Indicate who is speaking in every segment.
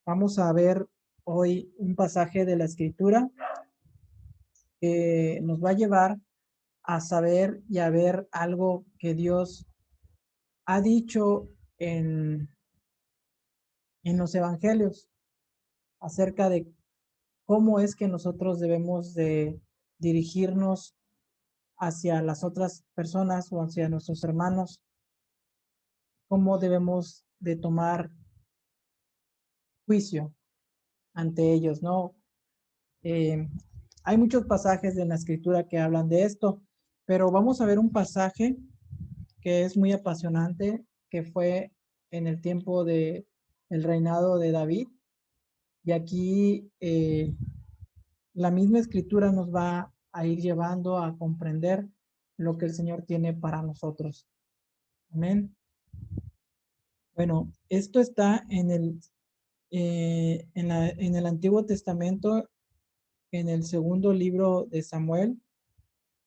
Speaker 1: Vamos a ver hoy un pasaje de la Escritura que nos va a llevar a saber y a ver algo que Dios ha dicho en los evangelios acerca de cómo es que nosotros debemos de dirigirnos hacia las otras personas o hacia nuestros hermanos, cómo debemos de tomar juicio ante ellos, ¿no? Eh, Hay muchos pasajes en la Escritura que hablan de esto, pero vamos a ver un pasaje que es muy apasionante, que fue en el tiempo de el reinado de David. Y aquí la misma Escritura nos va a ir llevando a comprender lo que el Señor tiene para nosotros. Amén. Bueno, esto está en el Antiguo Testamento, en el segundo libro de Samuel,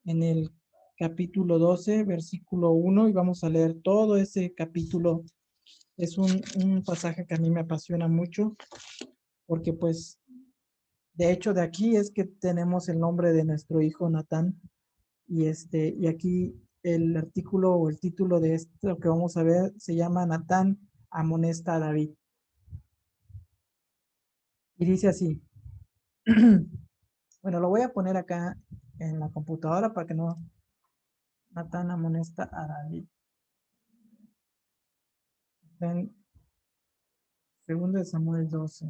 Speaker 1: en el capítulo 12, versículo 1, y vamos a leer todo ese capítulo. Es un pasaje que a mí me apasiona mucho, porque pues, de hecho, de aquí es que tenemos el nombre de nuestro hijo Natán, y aquí el artículo o el título de esto que vamos a ver se llama Natán amonesta a David. Y dice así, bueno, lo voy a poner acá en la computadora para que no, Natán amonesta a David. Está en 2 de Samuel 12.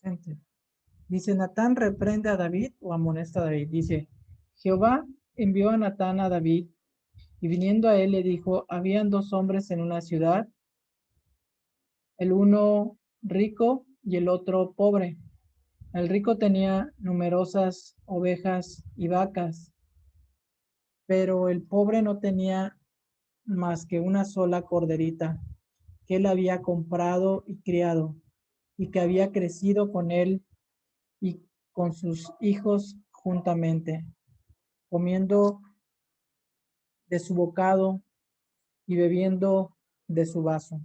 Speaker 1: Gente. Dice, Natán reprende a David o amonesta a David. Dice, Jehová envió a Natán a David y viniendo a él le dijo, habían dos hombres en una ciudad, el uno rico y el otro pobre. El rico tenía numerosas ovejas y vacas, pero el pobre no tenía más que una sola corderita que él había comprado y criado, y que había crecido con él y con sus hijos juntamente, comiendo de su bocado y bebiendo de su vaso,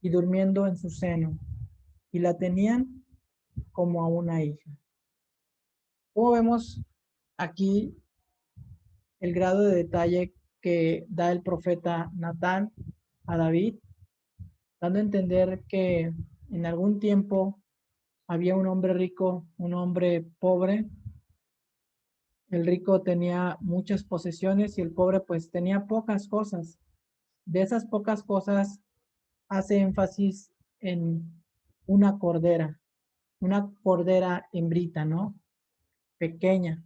Speaker 1: y durmiendo en su seno, y la tenían como a una hija. Como vemos aquí el grado de detalle que da el profeta Natán a David, dando a entender que en algún tiempo había un hombre rico, un hombre pobre. El rico tenía muchas posesiones y el pobre pues tenía pocas cosas. De esas pocas cosas hace énfasis en una cordera hembrita, ¿no? Pequeña.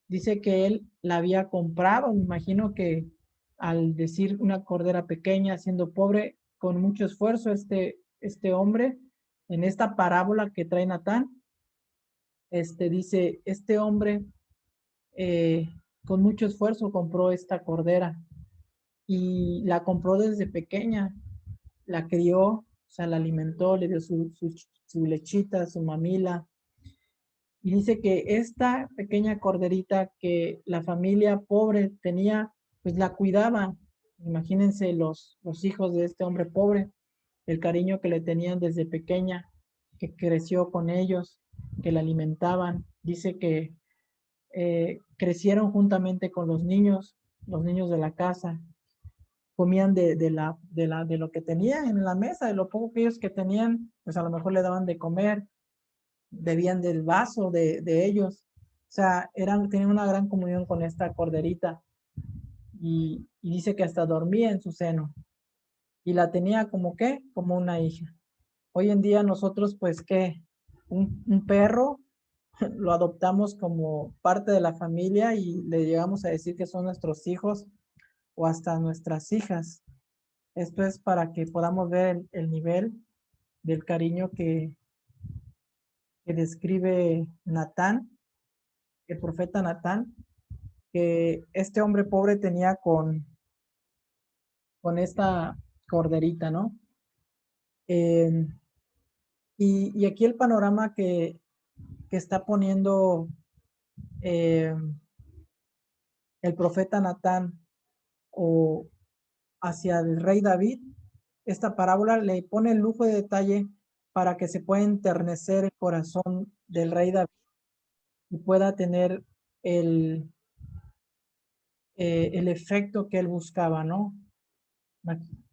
Speaker 1: Dice que él la había comprado, me imagino que al decir una cordera pequeña, siendo pobre, con mucho esfuerzo, este hombre, en esta parábola que trae Natán, dice, este hombre eh, con mucho esfuerzo compró esta cordera y la compró desde pequeña, la crió, o sea, la alimentó, le dio su lechita, su mamila. Y dice que esta pequeña corderita que la familia pobre tenía, pues la cuidaba. Imagínense los hijos de este hombre pobre, el cariño que le tenían desde pequeña, que creció con ellos, que la alimentaban. Dice que crecieron juntamente con los niños de la casa, comían de lo que tenían en la mesa, de lo poco que ellos que tenían, pues a lo mejor le daban de comer, bebían del vaso de ellos. O sea, tenían una gran comunión con esta corderita y dice que hasta dormía en su seno y la tenía como qué, como una hija. Hoy en día nosotros pues qué, un perro lo adoptamos como parte de la familia y le llegamos a decir que son nuestros hijos o hasta nuestras hijas. Esto es para que podamos ver el nivel del cariño que describe Natán, el profeta Natán, que este hombre pobre tenía con esta corderita, ¿no? Eh, y aquí el panorama que está poniendo el profeta Natán o hacia el rey David, esta parábola le pone el lujo de detalle para que se pueda enternecer el corazón del rey David y pueda tener el efecto que él buscaba, ¿no?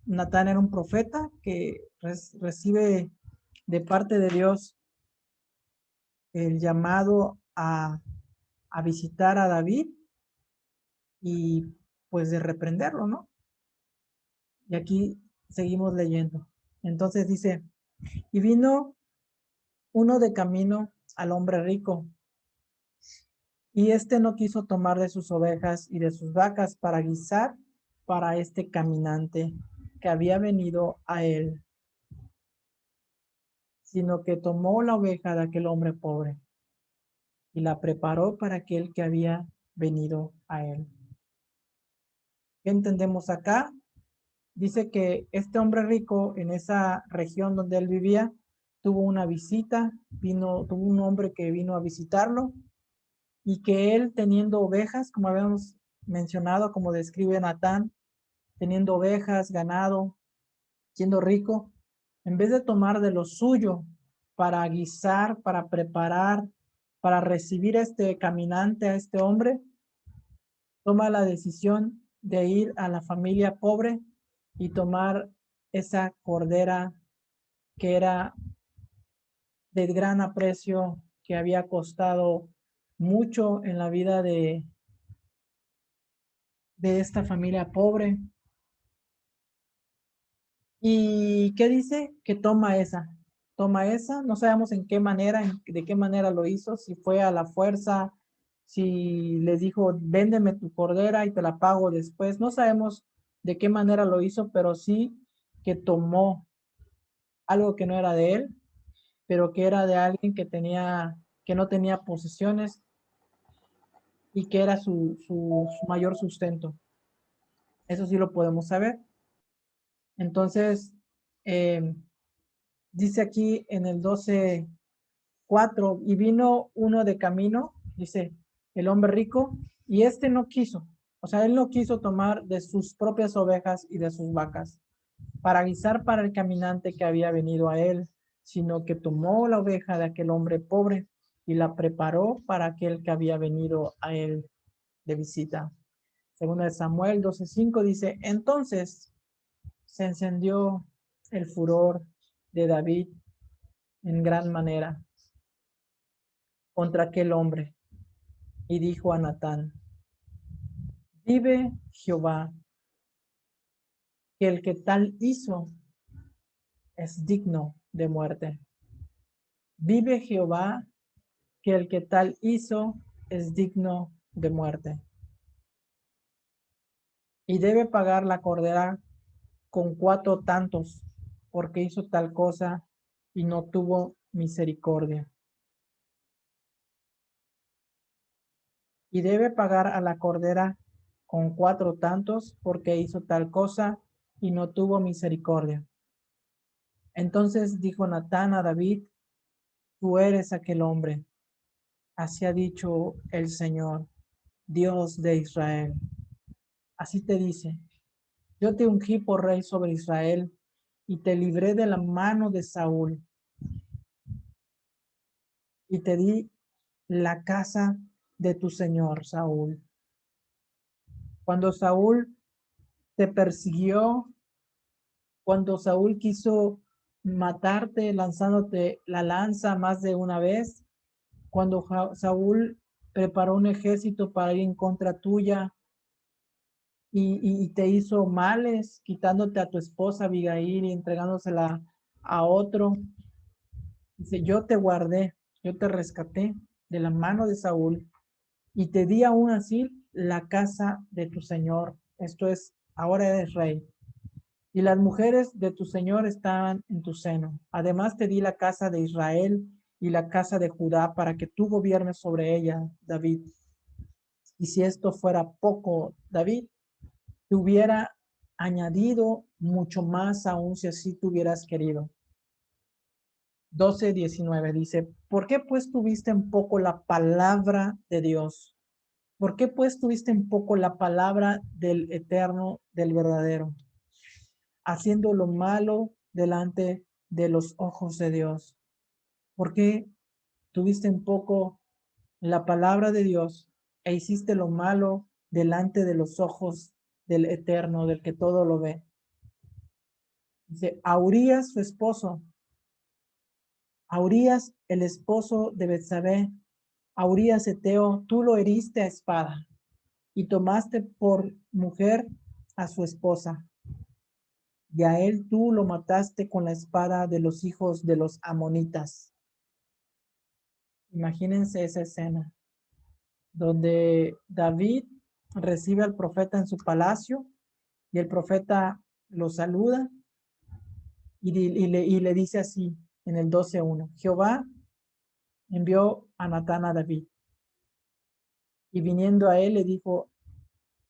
Speaker 1: Natán era un profeta que recibe de parte de Dios el llamado a visitar a David y pues de reprenderlo, ¿no? Y aquí seguimos leyendo. Entonces dice, y vino uno de camino al hombre rico, y éste no quiso tomar de sus ovejas y de sus vacas para guisar para este caminante que había venido a él, sino que tomó la oveja de aquel hombre pobre y la preparó para aquel que había venido a él. ¿Qué entendemos acá? Dice que este hombre rico en esa región donde él vivía tuvo una visita, tuvo un hombre que vino a visitarlo y que él teniendo ovejas, como habíamos mencionado, como describe Natán, teniendo ovejas, ganado, siendo rico, en vez de tomar de lo suyo para guisar, para preparar, para recibir a este caminante, a este hombre, toma la decisión de ir a la familia pobre y tomar esa cordera que era de gran aprecio, que había costado mucho en la vida de esta familia pobre. ¿Y qué dice? Que toma esa, no sabemos en qué manera, de qué manera lo hizo, si fue a la fuerza, si les dijo, véndeme tu cordera y te la pago después, no sabemos de qué manera lo hizo, pero sí que tomó algo que no era de él, pero que era de alguien que no tenía posesiones y que era su mayor sustento. Eso sí lo podemos saber. Entonces, dice aquí en el 12:4, y vino uno de camino, dice, el hombre rico, y este no quiso, o sea, él no quiso tomar de sus propias ovejas y de sus vacas para guisar para el caminante que había venido a él, sino que tomó la oveja de aquel hombre pobre y la preparó para aquel que había venido a él de visita. Según el Samuel 12:5 dice, entonces se encendió el furor de David en gran manera contra aquel hombre y dijo a Natán, vive Jehová, que el que tal hizo es digno de muerte. Vive Jehová, que el que tal hizo es digno de muerte. Y debe pagar la cordera con 4 tantos, porque hizo tal cosa y no tuvo misericordia. Y debe pagar a la cordera con 4 tantos, porque hizo tal cosa y no tuvo misericordia. Entonces dijo Natán a David, tú eres aquel hombre. Así ha dicho el Señor, Dios de Israel. Así te dice, yo te ungí por rey sobre Israel y te libré de la mano de Saúl y te di la casa de tu señor Saúl. Cuando Saúl te persiguió, cuando Saúl quiso matarte lanzándote la lanza más de una vez, cuando Saúl preparó un ejército para ir en contra tuya y te hizo males, quitándote a tu esposa Abigail y entregándosela a otro. Dice, yo te guardé, yo te rescaté de la mano de Saúl y te di aún así la casa de tu señor. Esto es, ahora eres rey. Y las mujeres de tu señor estaban en tu seno. Además te di la casa de Israel y la casa de Judá para que tú gobiernes sobre ella, David. Y si esto fuera poco, David, te hubiera añadido mucho más aún si así tú hubieras querido. 12:19 dice, ¿Por qué pues tuviste en poco la palabra de Dios? ¿Por qué pues tuviste en poco la palabra del eterno, del verdadero, haciendo lo malo delante de los ojos de Dios? ¿Por qué tuviste en poco la palabra de Dios e hiciste lo malo delante de los ojos del eterno, del que todo lo ve? Dice, a Urías, su esposo, a Urías, el esposo de Betsabé, a Urías Eteo, tú lo heriste a espada y tomaste por mujer a su esposa, y a él tú lo mataste con la espada de los hijos de los amonitas. Imagínense esa escena, donde David recibe al profeta en su palacio, y el profeta lo saluda, y le dice así, en el 12:1, Jehová envió a Natán a David, y viniendo a él le dijo,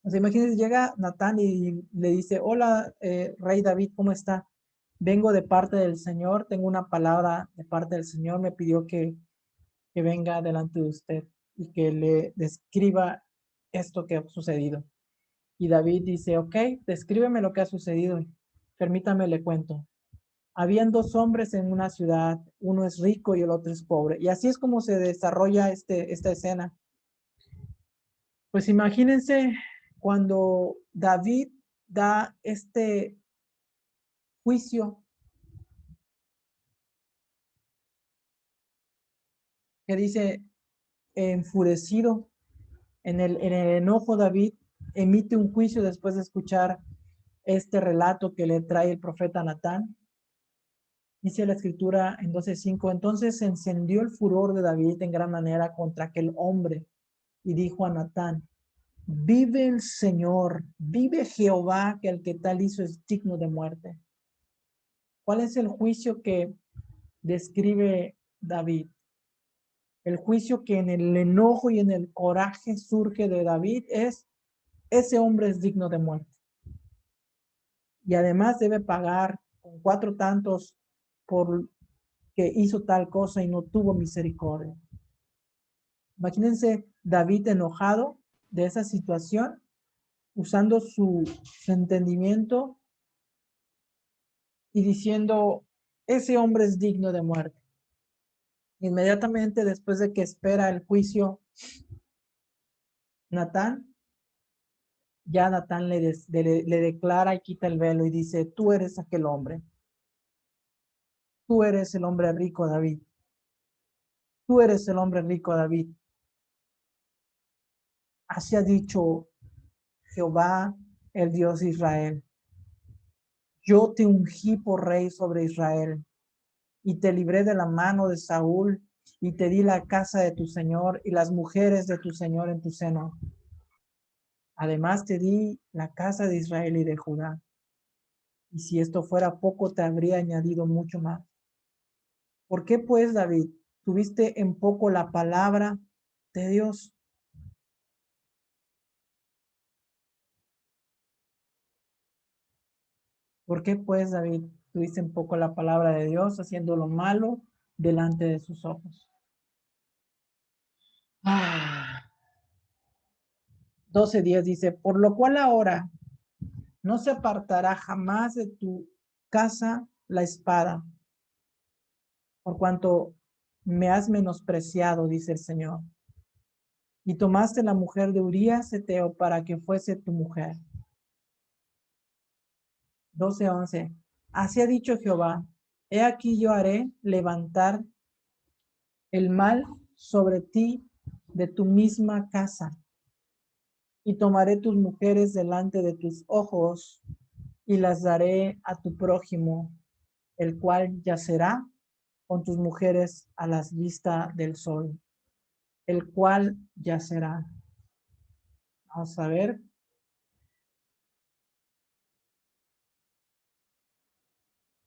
Speaker 1: o sea, imagínense, llega Natán y le dice, hola, rey David, ¿cómo está? Vengo de parte del Señor, tengo una palabra de parte del Señor, me pidió que venga delante de usted y que le describa esto que ha sucedido. Y David dice, ok, descríbeme lo que ha sucedido, permítame le cuento. Habían dos hombres en una ciudad, uno es rico y el otro es pobre. Y así es como se desarrolla esta escena. Pues imagínense cuando David da este juicio que dice, enfurecido, en el enojo David emite un juicio después de escuchar este relato que le trae el profeta Natán. Dice la escritura en 12:5, entonces se encendió el furor de David en gran manera contra aquel hombre y dijo a Natán, vive el Señor, vive Jehová, que el que tal hizo es digno de muerte. ¿Cuál es el juicio que describe David? El juicio que en el enojo y en el coraje surge de David es, ese hombre es digno de muerte. Y además debe pagar con 4 tantos por que hizo tal cosa y no tuvo misericordia. Imagínense David enojado de esa situación, usando su entendimiento y diciendo, ese hombre es digno de muerte. Inmediatamente después de que espera el juicio, Natán, ya Natán le declara y quita el velo y dice, tú eres aquel hombre, tú eres el hombre rico David, tú eres el hombre rico David. Así ha dicho Jehová, el Dios de Israel. Yo te ungí por rey sobre Israel y te libré de la mano de Saúl y te di la casa de tu Señor y las mujeres de tu Señor en tu seno. Además te di la casa de Israel y de Judá. Y si esto fuera poco, te habría añadido mucho más. ¿Por qué pues, David, tuviste en poco la palabra de Dios? ¿Por qué pues, David, tuviste en poco la palabra de Dios, haciendo lo malo delante de sus ojos? 12:10 dice, por lo cual ahora no se apartará jamás de tu casa la espada, por cuanto me has menospreciado, dice el Señor. Y tomaste la mujer de Urías Eteo para que fuese tu mujer. 12:11. Así ha dicho Jehová, he aquí yo haré levantar el mal sobre ti de tu misma casa, y tomaré tus mujeres delante de tus ojos, y las daré a tu prójimo, el cual yacerá con tus mujeres a las vistas del sol, el cual yacerá. Vamos a ver.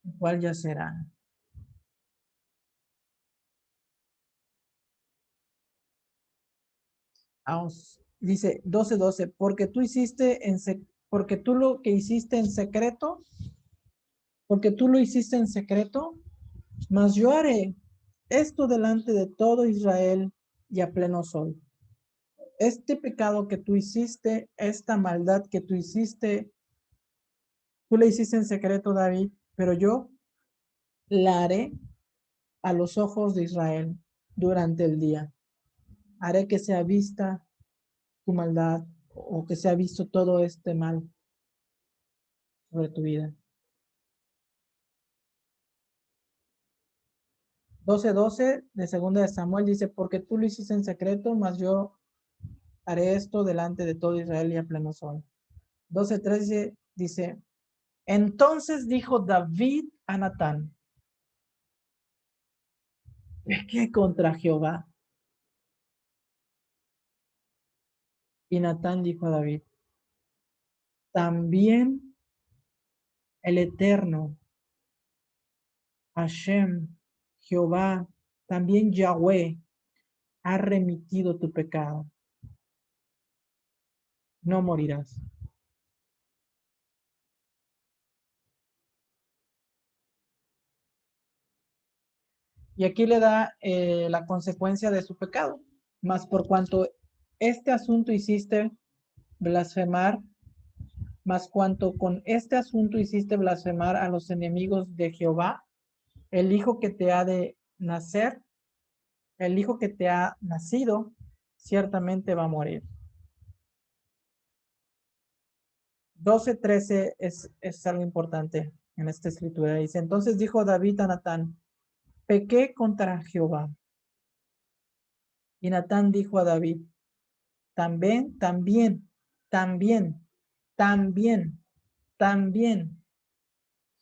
Speaker 1: El cual yacerá. Vamos. Dice 12:12, porque tú lo que hiciste en secreto, porque tú lo hiciste en secreto, mas yo haré esto delante de todo Israel y a pleno sol. Este pecado que tú hiciste, esta maldad que tú hiciste, tú la hiciste en secreto, David, pero yo la haré a los ojos de Israel durante el día. Haré que sea vista tu maldad o que sea visto todo este mal sobre tu vida. 12:12 de segunda de Samuel dice, porque tú lo hiciste en secreto, mas yo haré esto delante de todo Israel y a pleno sol. 12:13 dice, entonces dijo David a Natán, pequé contra Jehová. Y Natán dijo a David, también el Eterno, Hashem, Jehová, también Yahweh, ha remitido tu pecado. No morirás. Y aquí le da la consecuencia de su pecado. Mas por cuanto este asunto hiciste blasfemar, mas cuanto con este asunto hiciste blasfemar a los enemigos de Jehová, el hijo que te ha de nacer, el hijo que te ha nacido, ciertamente va a morir. 12:13 es algo importante en esta escritura. Dice, entonces dijo David a Natán, pequé contra Jehová. Y Natán dijo a David, también,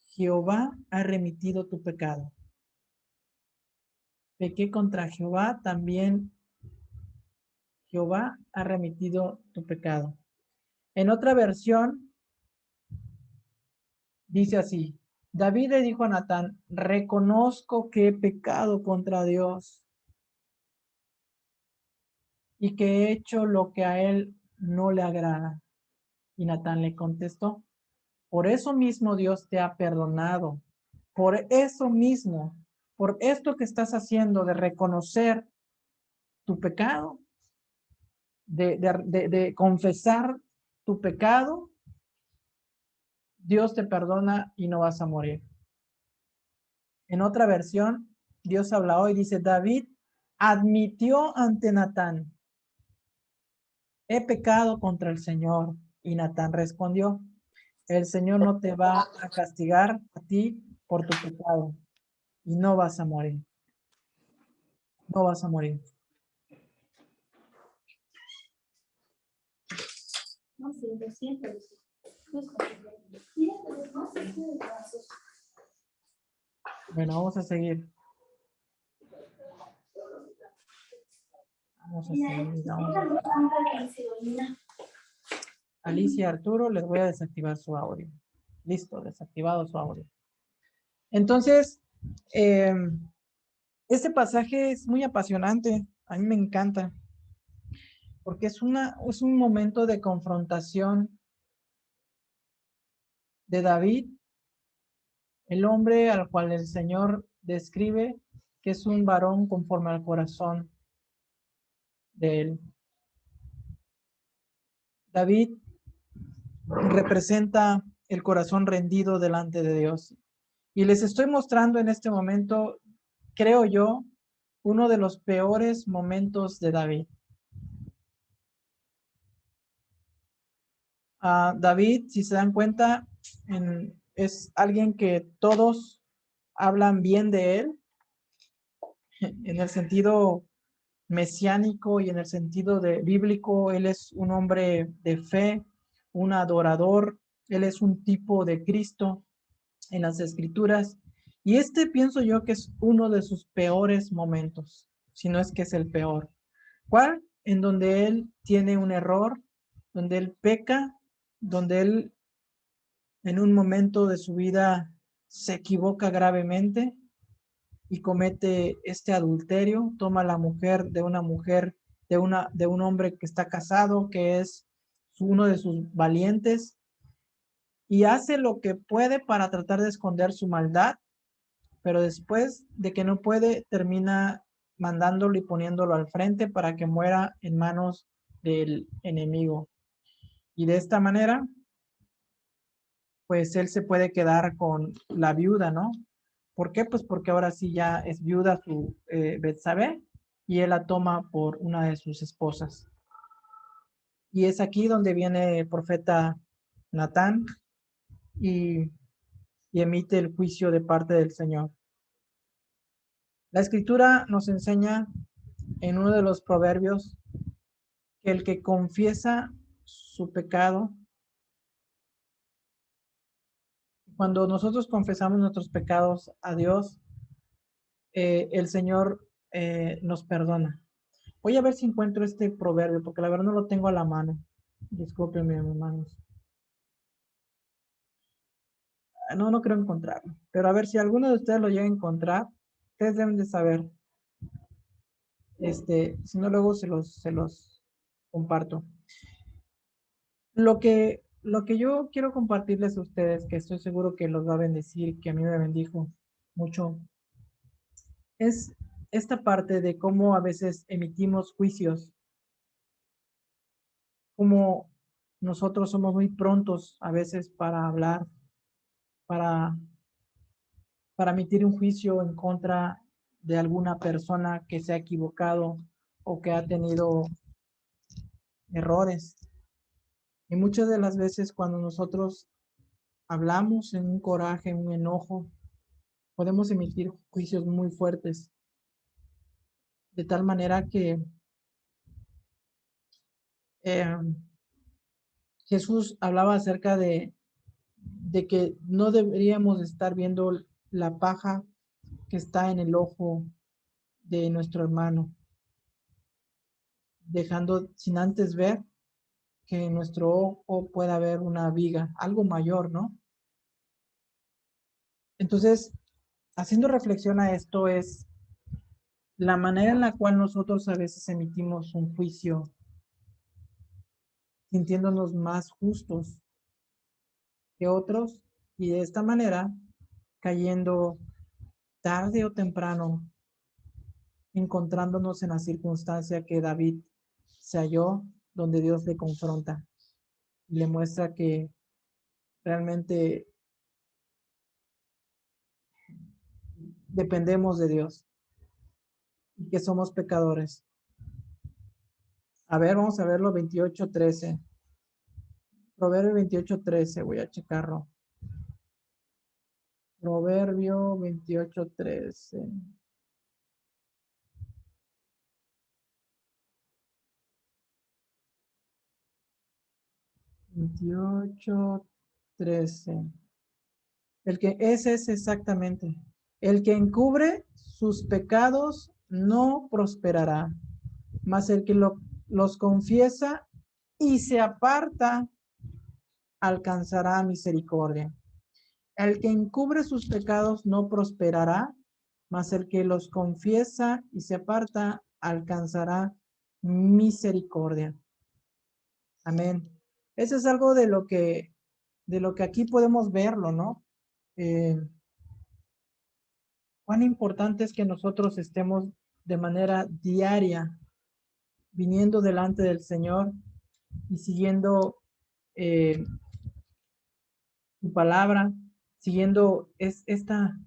Speaker 1: Jehová ha remitido tu pecado. Pequé contra Jehová, también Jehová ha remitido tu pecado. En otra versión dice así, David le dijo a Natán, reconozco que he pecado contra Dios y que he hecho lo que a él no le agrada. Y Natán le contestó, por eso mismo Dios te ha perdonado, por eso mismo, por esto que estás haciendo de reconocer tu pecado, de confesar tu pecado, Dios te perdona y no vas a morir. En otra versión, Dios habla hoy, dice, David admitió ante Natán, he pecado contra el Señor. Y Natán respondió, el Señor no te va a castigar a ti por tu pecado y no vas a morir. No vas a morir. Bueno, vamos a seguir. Vamos a seguir. Alicia y Arturo, les voy a desactivar su audio. Listo, desactivado su audio. Entonces, este pasaje es muy apasionante. A mí me encanta. Porque es un momento de confrontación de David, el hombre al cual el Señor describe que es un varón conforme al corazón de él. David representa el corazón rendido delante de Dios. Y les estoy mostrando en este momento, creo yo, uno de los peores momentos de David. David, si se dan cuenta, es alguien que todos hablan bien de él, en el sentido mesiánico y en el sentido de bíblico. Él es un hombre de fe, un adorador, él es un tipo de Cristo en las escrituras. Y este pienso yo que es uno de sus peores momentos, si no es que es el peor. ¿Cuál? En donde él tiene un error, donde él peca, donde él en un momento de su vida se equivoca gravemente y comete este adulterio, toma la mujer de una mujer, de un hombre que está casado, que es uno de sus valientes, y hace lo que puede para tratar de esconder su maldad, pero después de que no puede, termina mandándolo y poniéndolo al frente para que muera en manos del enemigo. Y de esta manera, pues él se puede quedar con la viuda, ¿no? ¿Por qué? Pues porque ahora sí ya es viuda su Betsabé y él la toma por una de sus esposas. Y es aquí donde viene el profeta Natán y emite el juicio de parte del Señor. La escritura nos enseña en uno de los proverbios que el que confiesa su pecado, cuando nosotros confesamos nuestros pecados a Dios, el Señor nos perdona. Voy a ver si encuentro este proverbio, porque la verdad no lo tengo a la mano. Discúlpenme, hermanos. No, no creo encontrarlo. Pero a ver, si alguno de ustedes lo llega a encontrar, ustedes deben de saber. Si no, luego se los comparto. Lo que yo quiero compartirles a ustedes, que estoy seguro que los va a bendecir, que a mí me bendijo mucho, es esta parte de cómo a veces emitimos juicios, cómo nosotros somos muy prontos a veces para hablar, para, para emitir un juicio en contra de alguna persona que se ha equivocado o que ha tenido errores. Y muchas de las veces cuando nosotros hablamos en un coraje, en un enojo, podemos emitir juicios muy fuertes, de tal manera que eh, Jesús hablaba acerca de que no deberíamos estar viendo la paja que está en el ojo de nuestro hermano, dejando sin antes ver que en nuestro ojo pueda haber una viga, algo mayor, ¿no? Entonces, haciendo reflexión a esto es la manera en la cual nosotros a veces emitimos un juicio sintiéndonos más justos que otros y de esta manera cayendo tarde o temprano, encontrándonos en la circunstancia que David se halló, donde Dios le confronta y le muestra que realmente dependemos de Dios y que somos pecadores. A ver, vamos a verlo 28:13. Proverbio 28:13, voy a checarlo. Proverbio 28:13. 28:13. Ese es exactamente. El que encubre sus pecados no prosperará, mas el que los confiesa y se aparta alcanzará misericordia. El que encubre sus pecados no prosperará, mas el que los confiesa y se aparta alcanzará misericordia. Amén. Eso es algo de lo que aquí podemos verlo, ¿no? Cuán importante es que nosotros estemos de manera diaria viniendo delante del Señor y siguiendo su palabra, siguiendo esta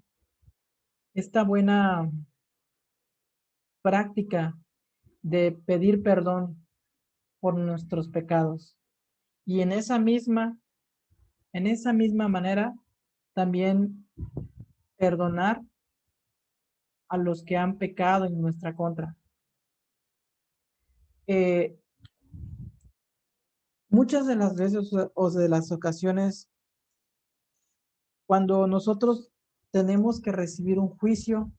Speaker 1: buena práctica de pedir perdón por nuestros pecados. Y en esa misma manera, también perdonar a los que han pecado en nuestra contra. Eh, Muchas de las veces o de las ocasiones, cuando nosotros tenemos que recibir un juicio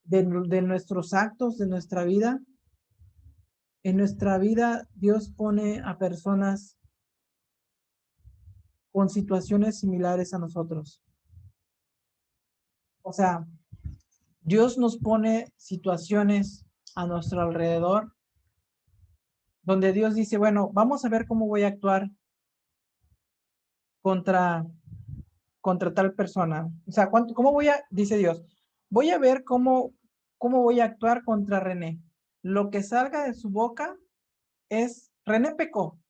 Speaker 1: de nuestros actos, de nuestra vida, en nuestra vida Dios pone a personas con situaciones similares a nosotros. O sea, Dios nos pone situaciones a nuestro alrededor donde Dios dice, bueno, vamos a ver cómo voy a actuar contra contra tal persona. O sea, ¿cómo voy a, dice Dios, voy a ver cómo voy a actuar contra René? Lo que salga de su boca es, René pecó,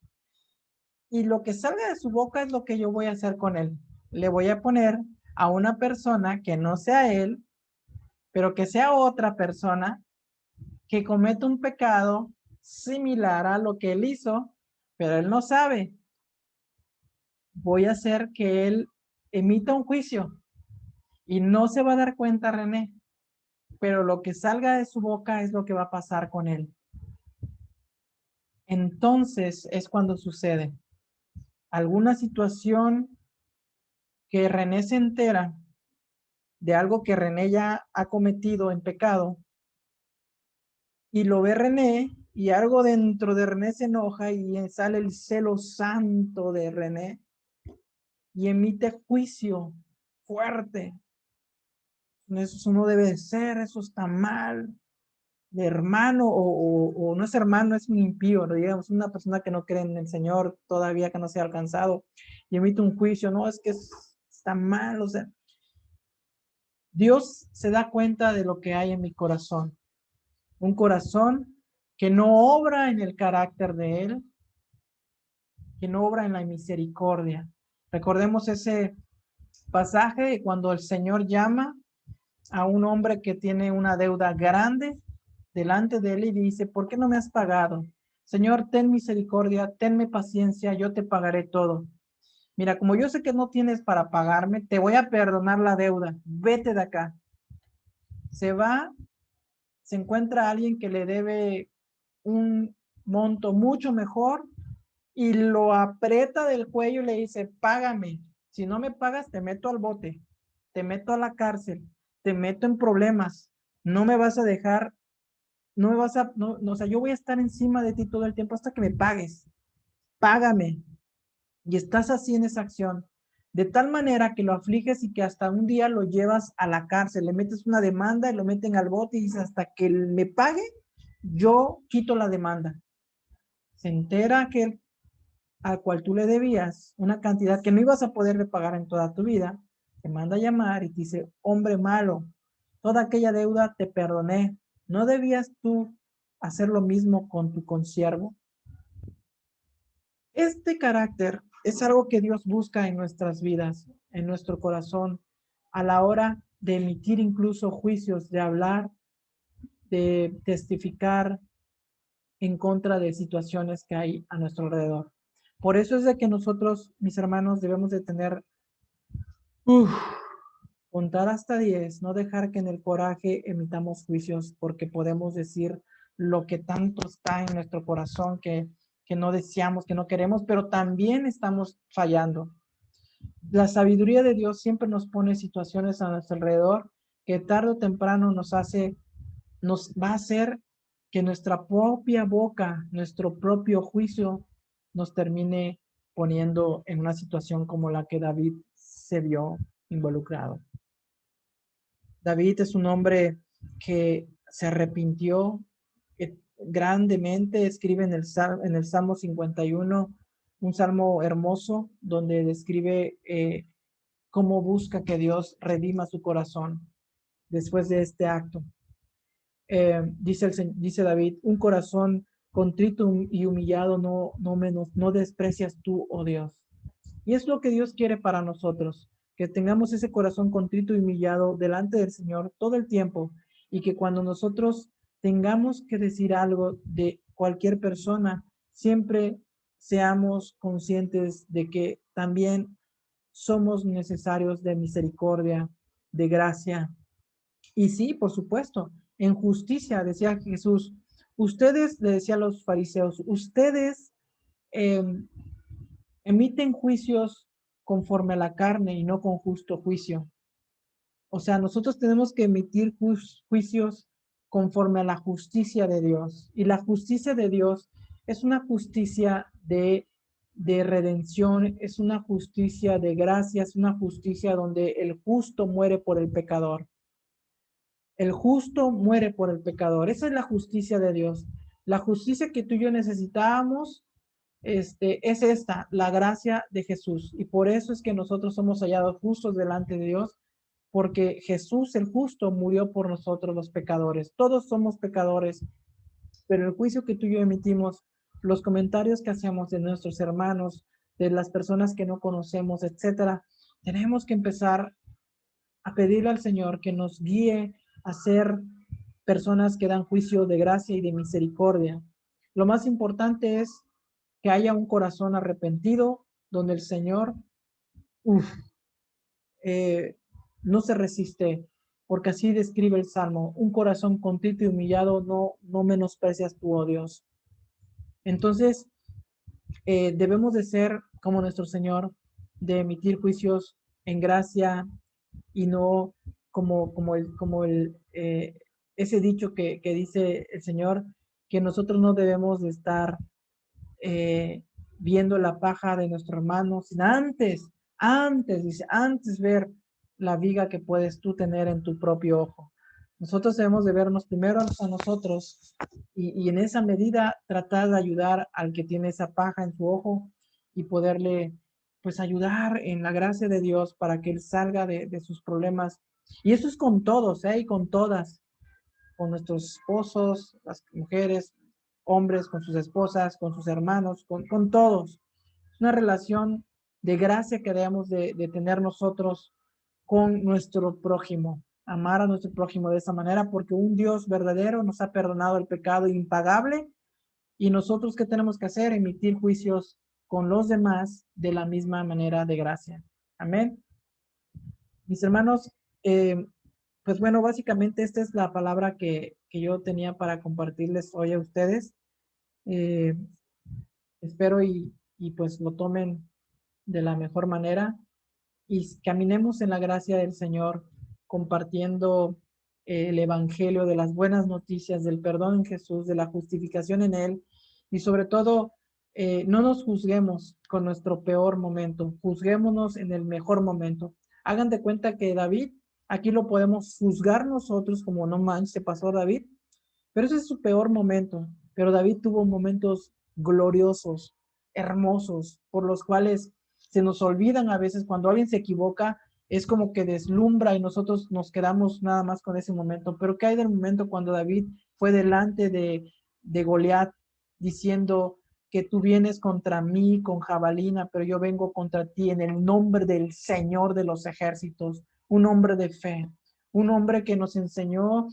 Speaker 1: y lo que salga de su boca es lo que yo voy a hacer con él. Le voy a poner a una persona que no sea él, pero que sea otra persona que cometa un pecado similar a lo que él hizo, pero él no sabe. Voy a hacer que él emita un juicio y no se va a dar cuenta René, pero lo que salga de su boca es lo que va a pasar con él. Entonces es cuando sucede alguna situación que René se entera de algo que René ya ha cometido en pecado y lo ve René y algo dentro de René se enoja y sale el celo santo de René y emite juicio fuerte. Eso no debe ser, eso está mal. De hermano o no es hermano, es un impío, ¿no? Digamos, una persona que no cree en el Señor todavía que no se ha alcanzado y emite un juicio, no, es que está mal, o sea, Dios se da cuenta de lo que hay en mi corazón, un corazón que no obra en el carácter de Él, que no obra en la misericordia. Recordemos ese pasaje cuando el Señor llama a un hombre que tiene una deuda grande delante de él y dice, ¿por qué no me has pagado? Señor, ten misericordia, tenme paciencia, yo te pagaré todo. Mira, como yo sé que no tienes para pagarme, te voy a perdonar la deuda, vete de acá. Se va, se encuentra alguien que le debe un monto mucho mejor y lo aprieta del cuello y le dice, págame. Si no me pagas, te meto al bote, te meto a la cárcel, te meto en problemas. No me vas a dejar, no me vas a, no, o sea, yo voy a estar encima de ti todo el tiempo hasta que me pagues. Págame. Y estás así en esa acción. De tal manera que lo afliges y que hasta un día lo llevas a la cárcel, le metes una demanda y lo meten al bote y dices, hasta que me pague, yo quito la demanda. Se entera que él al cual tú le debías una cantidad que no ibas a poderle pagar en toda tu vida, te manda a llamar y te dice, hombre malo, toda aquella deuda te perdoné, ¿no debías tú hacer lo mismo con tu consiervo? Este carácter es algo que Dios busca en nuestras vidas, en nuestro corazón, a la hora de emitir incluso juicios, de hablar, de testificar en contra de situaciones que hay a nuestro alrededor. Por eso es de que nosotros, mis hermanos, debemos de tener, contar hasta 10, no dejar que en el coraje emitamos juicios, porque podemos decir lo que tanto está en nuestro corazón que no deseamos, que no queremos, pero también estamos fallando. La sabiduría de Dios siempre nos pone situaciones a nuestro alrededor que tarde o temprano nos va a hacer que nuestra propia boca, nuestro propio juicio nos termine poniendo en una situación como la que David se vio involucrado. David es un hombre que se arrepintió grandemente, escribe en el Salmo 51, un salmo hermoso, donde describe cómo busca que Dios redima su corazón después de este acto. Dice David, un corazón contrito y humillado no desprecias tú, oh Dios. Y es lo que Dios quiere para nosotros, que tengamos ese corazón contrito y humillado delante del Señor todo el tiempo y que cuando nosotros tengamos que decir algo de cualquier persona, siempre seamos conscientes de que también somos necesarios de misericordia, de gracia. Y sí, por supuesto, en justicia, decía Jesús, ustedes, le decía a los fariseos, ustedes eh, emiten juicios conforme a la carne y no con justo juicio. O sea, nosotros tenemos que emitir juicios conforme a la justicia de Dios. Y la justicia de Dios es una justicia de redención, es una justicia de gracia, es una justicia donde el justo muere por el pecador. El justo muere por el pecador. Esa es la justicia de Dios. La justicia que tú y yo necesitábamos es esta, la gracia de Jesús. Y por eso es que nosotros somos hallados justos delante de Dios, porque Jesús el justo murió por nosotros los pecadores. Todos somos pecadores, pero el juicio que tú y yo emitimos, los comentarios que hacemos de nuestros hermanos, de las personas que no conocemos, etcétera, tenemos que empezar a pedirle al Señor que nos guíe a ser personas que dan juicio de gracia y de misericordia. Lo más importante es que haya un corazón arrepentido, donde el Señor eh, no se resiste, porque así describe el Salmo: un corazón contrito y humillado no menosprecias tú, oh Dios. Entonces, debemos de ser como nuestro Señor, de emitir juicios en gracia y no ese dicho que dice el Señor, que nosotros no debemos de estar eh, viendo la paja de nuestro hermano, sino antes ver la viga que puedes tú tener en tu propio ojo. Nosotros debemos de vernos primero a nosotros y en esa medida tratar de ayudar al que tiene esa paja en su ojo y poderle pues ayudar en la gracia de Dios para que él salga de sus problemas. Y eso es con todos, y con todas, con nuestros esposos, las mujeres, hombres, con sus esposas, con sus hermanos, con todos. Es una relación de gracia que debemos de tener nosotros con nuestro prójimo. Amar a nuestro prójimo de esa manera, porque un Dios verdadero nos ha perdonado el pecado impagable. Y nosotros, ¿qué tenemos que hacer? Emitir juicios con los demás de la misma manera de gracia. Amén. Mis hermanos, pues bueno, básicamente esta es la palabra que yo tenía para compartirles hoy a ustedes. Eh, Espero y pues lo tomen de la mejor manera y caminemos en la gracia del Señor, compartiendo el evangelio de las buenas noticias, del perdón en Jesús, de la justificación en Él, y sobre todo, no nos juzguemos con nuestro peor momento, juzguémonos en el mejor momento. Hagan de cuenta que David, aquí lo podemos juzgar nosotros como no manches, se pasó David, pero ese es su peor momento. Pero David tuvo momentos gloriosos, hermosos, por los cuales se nos olvidan a veces cuando alguien se equivoca, es como que deslumbra y nosotros nos quedamos nada más con ese momento. Pero ¿qué hay del momento cuando David fue delante de Goliat diciendo que tú vienes contra mí con jabalina, pero yo vengo contra ti en el nombre del Señor de los ejércitos? Un hombre de fe, un hombre que nos enseñó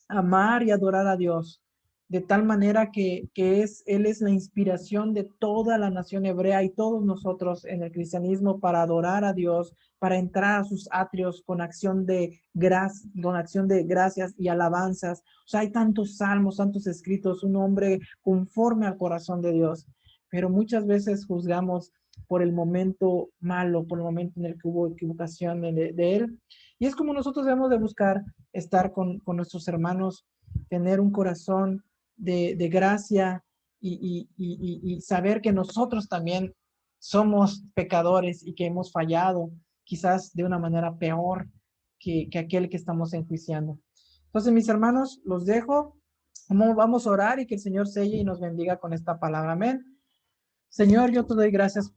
Speaker 1: amar y adorar a Dios, de tal manera que Él es la inspiración de toda la nación hebrea y todos nosotros en el cristianismo para adorar a Dios, para entrar a sus atrios con acción con acción de gracias y alabanzas. O sea, hay tantos salmos, tantos escritos, un hombre conforme al corazón de Dios, pero muchas veces juzgamos por el momento malo, por el momento en el que hubo equivocación de Él. Y es como nosotros debemos de buscar estar con nuestros hermanos, tener un corazón de gracia y saber que nosotros también somos pecadores y que hemos fallado, quizás de una manera peor que aquel que estamos enjuiciando. Entonces, mis hermanos, los dejo. Vamos a orar y que el Señor selle y nos bendiga con esta palabra. Amén. Señor, yo te doy gracias